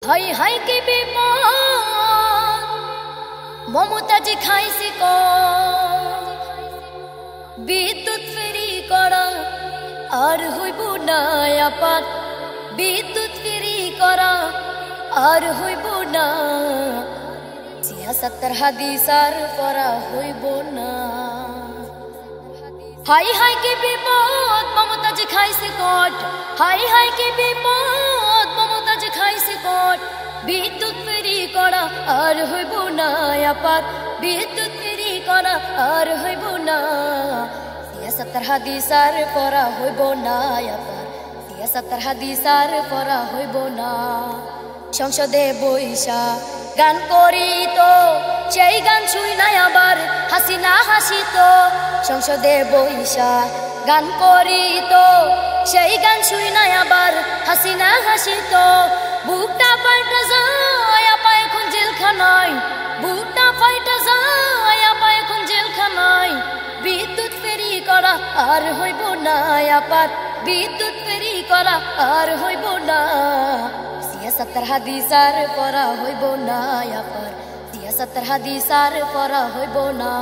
High high কি বিপদ মমতাজি খাইছে ক বিদ্যুৎ ফেরি করা আর হইব না আপাত বিদ্যুৎ ফেরি করা আর হইব না সিয়াসতের হাদিস আর পড়া হইব না। হাই হাই কি বিপদ মমতাজি খাইছে কট হাই হাই কি বিপদ মমতাজি খাইছে কট বিদ্যুৎ ফেরি করা আর হইব না আপাত বিদ্যুৎ ফেরি করা আর হইব না সিয়াসতের হাদিস আর পড়া হইব না আপাত সিয়াসতের হাদিস আর পড়া হইব না। সংসদে বইসা গান করিত সেই গান শুই নাই আবার হাসিনা হাসিত সংসদে বইসা গান করিত সেই গান শুই নাই আবার হাসিনা হাসিত বুকটা পাল্টা যায় আপা এখন জেলখানায় বুকটা পাল্টা যায় আপা এখন জেলখানায় বিদ্যুৎ ফেরি করা আর হইব না আপাত বিদ্যুৎ ফেরি করা আর হইব না সিয়াসতের হাদিস আর পড়া হইব না আপার সিয়াসতের হাদিস আর পড়া হইব না।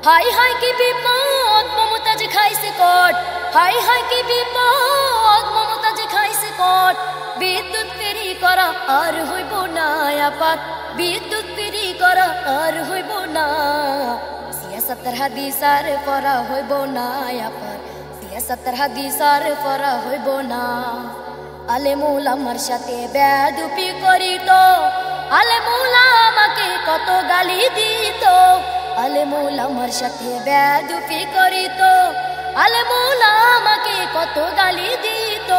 হাই হাই কি বিপদ মমতাজি খাইছে কট হাই হাই কি বিপদ মমতাজি খাইছে কট বিদ্যুৎ ফেরি করা আর হইব না আপাত বিদ্যুৎ ফেরি করা আর হইব না সিয়াসতের হাদিস আর পড়া হইব না আপার সিয়াসতের হাদিস আর পড়া হইব না। আলেমুল আমার সাথে বেয়াদবি করিত আলেমুল আমাকে কত গালি দিত আলেমুল আমার সাথে বেয়াদবি করিত আলেমুল আমাকে কত গালি দিত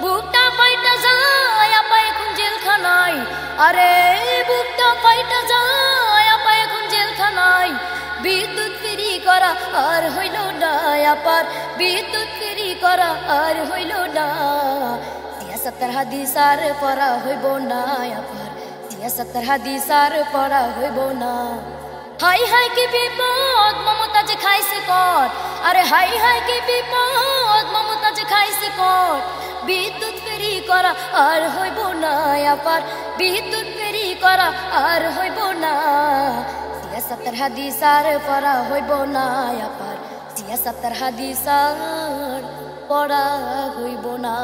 বুকটা ফাইটা যায় আপা এখন জেলখানায় আরে বুকটা ফাইটা যায় আপা এখন জেলখানায় বিদ্যুৎ ফেরি করা আর হইল না আপার বিদ্যুৎ ফেরি করা আর হইল না সিয়াসতের হাদিস আর পড়া হইব না আপার সিয়াসতের হাদিস আর পড়া হইব না। হাই হাই কি বিপদ মমতাজি খাইছে কট আরে হাই হাই কি বিপদ মমতাজি খাইছে কট বিদ্যুৎ ফেরি করা আর হইব না আপার বিদ্যুৎ ফেরি করা আর হইব না সিয়াসতের হাদিস আর পড়া হইব না আপার সিয়াসতের হাদিস আর পড়া হইব না।